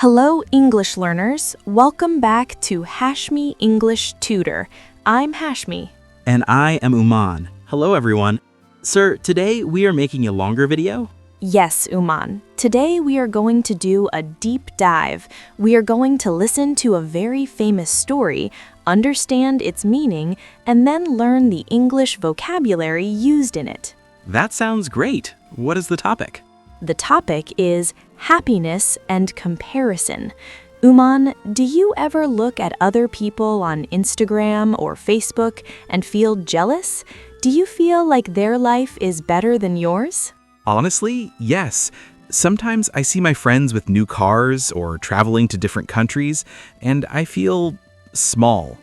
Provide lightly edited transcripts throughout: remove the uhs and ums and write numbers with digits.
Hello, English learners. Welcome back to Hashmi English Tutor. I'm Hashmi. And I am Umaan. Hello, everyone. Sir, today we are making a longer video. Yes, Umaan. Today we are going to do a deep dive. We are going to listen to a very famous story, understand its meaning, and then learn the English vocabulary used in it. That sounds great. What is the topic? The topic is happiness and comparison. Umaan, do you ever look at other people on Instagram or Facebook and feel jealous? Do you feel like their life is better than yours? Honestly, yes. Sometimes I see my friends with new cars or traveling to different countries, and I feel small.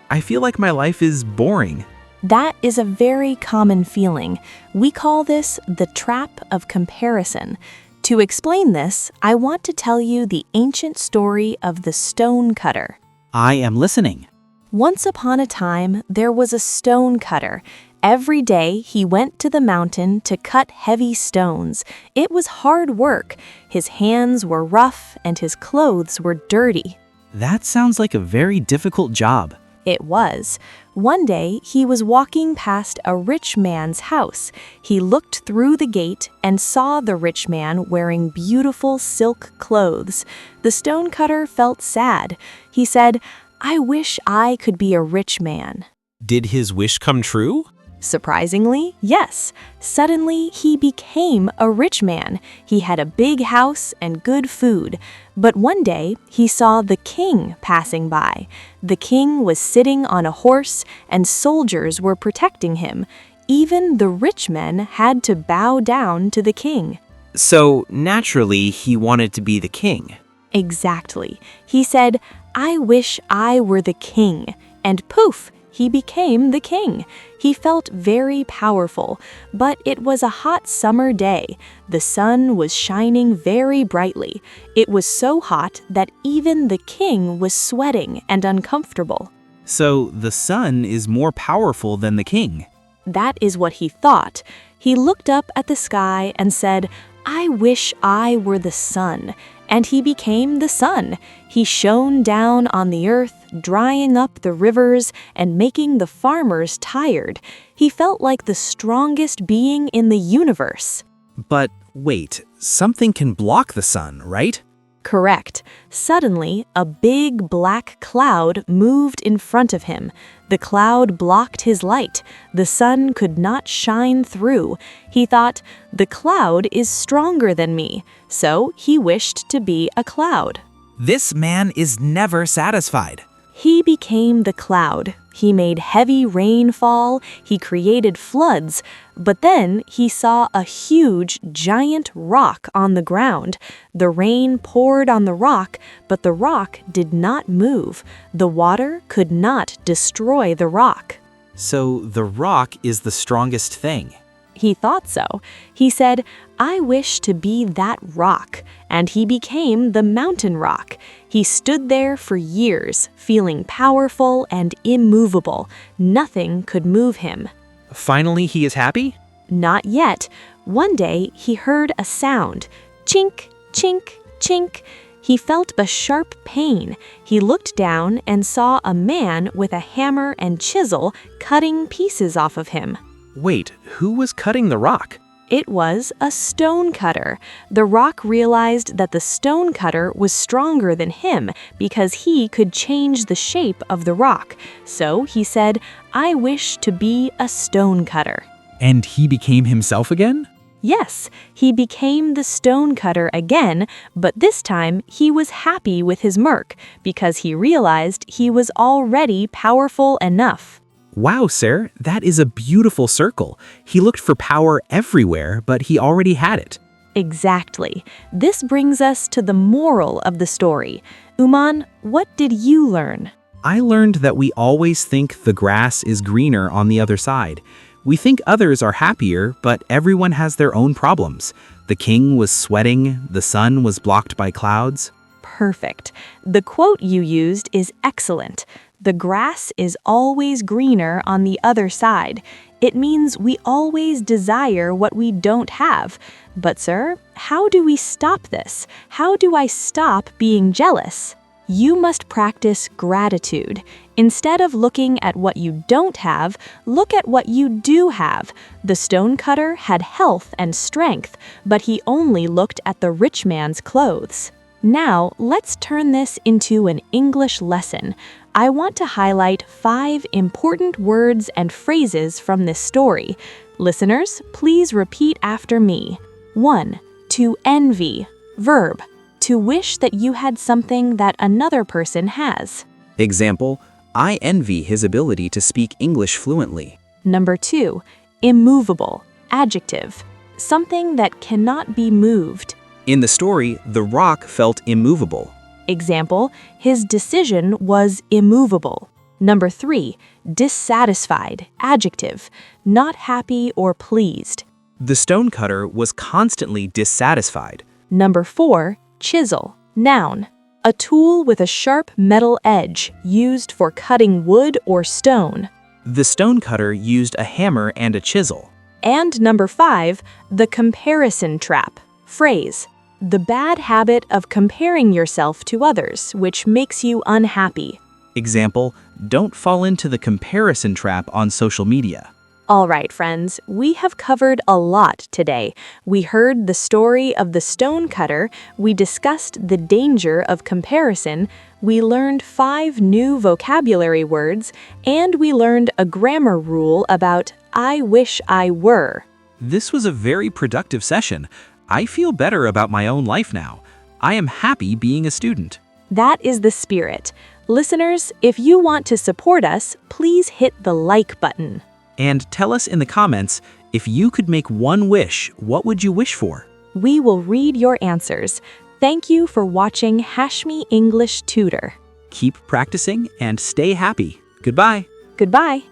I feel like my life is boring. That is a very common feeling. We call this the trap of comparison. To explain this, I want to tell you the ancient story of the stone cutter. I am listening. Once upon a time, there was a stone cutter. Every day, he went to the mountain to cut heavy stones. It was hard work. His hands were rough and his clothes were dirty. That sounds like a very difficult job. It was. One day, he was walking past a rich man's house. He looked through the gate and saw the rich man wearing beautiful silk clothes. The stonecutter felt sad. He said, "I wish I could be a rich man." Did his wish come true? Surprisingly, yes. Suddenly, he became a rich man. He had a big house and good food. But one day, he saw the king passing by. The king was sitting on a horse, and soldiers were protecting him. Even the rich men had to bow down to the king. So, naturally, he wanted to be the king. Exactly. He said, "I wish I were the king." And poof! He became the king. He felt very powerful, but it was a hot summer day. The sun was shining very brightly. It was so hot that even the king was sweating and uncomfortable. So the sun is more powerful than the king. That is what he thought. He looked up at the sky and said, "I wish I were the sun." And he became the sun. He shone down on the earth, drying up the rivers and making the farmers tired. He felt like the strongest being in the universe. But wait, something can block the sun, right? Correct. Suddenly, a big black cloud moved in front of him. The cloud blocked his light. The sun could not shine through. He thought, "The cloud is stronger than me." So he wished to be a cloud. This man is never satisfied. He became the cloud. He made heavy rain fall. He created floods. But then he saw a huge, giant rock on the ground. The rain poured on the rock, but the rock did not move. The water could not destroy the rock. So the rock is the strongest thing. He thought so. He said, "I wish to be that rock." And he became the mountain rock. He stood there for years, feeling powerful and immovable. Nothing could move him. Finally, he is happy? Not yet. One day, he heard a sound. Chink, chink, chink. He felt a sharp pain. He looked down and saw a man with a hammer and chisel cutting pieces off of him. Wait, who was cutting the rock? It was a stone cutter. The rock realized that the stone cutter was stronger than him because he could change the shape of the rock. So he said, "I wish to be a stone cutter." And he became himself again? Yes, he became the stone cutter again, but this time he was happy with his work because he realized he was already powerful enough. Wow, sir, that is a beautiful circle. He looked for power everywhere, but he already had it. Exactly. This brings us to the moral of the story. Umaan, what did you learn? I learned that we always think the grass is greener on the other side. We think others are happier, but everyone has their own problems. The king was sweating, the sun was blocked by clouds. perfect. The quote you used is excellent. The grass is always greener on the other side. It means we always desire what we don't have. But sir, how do we stop this? How do I stop being jealous? You must practice gratitude. Instead of looking at what you don't have, look at what you do have. The stonecutter had health and strength, but he only looked at the rich man's clothes. Now, let's turn this into an English lesson. I want to highlight 5 important words and phrases from this story. Listeners, please repeat after me. 1. To envy. Verb. To wish that you had something that another person has. Example, I envy his ability to speak English fluently. Number 2. Immovable. Adjective. Something that cannot be moved. In the story, the rock felt immovable. Example, his decision was immovable. Number 3. Dissatisfied. Adjective. Not happy or pleased. The stonecutter was constantly dissatisfied. Number 4. Chisel. Noun. A tool with a sharp metal edge used for cutting wood or stone. The stonecutter used a hammer and a chisel. And number 5. The comparison trap. Phrase. The bad habit of comparing yourself to others, which makes you unhappy. Example, don't fall into the comparison trap on social media. All right, friends, we have covered a lot today. We heard the story of the stonecutter, we discussed the danger of comparison, we learned 5 new vocabulary words, and we learned a grammar rule about I wish I were. This was a very productive session. I feel better about my own life now. I am happy being a student. That is the spirit. Listeners, if you want to support us, please hit the like button. And tell us in the comments, if you could make one wish, what would you wish for? We will read your answers. Thank you for watching Hashmi English Tutor. Keep practicing and stay happy. Goodbye. Goodbye.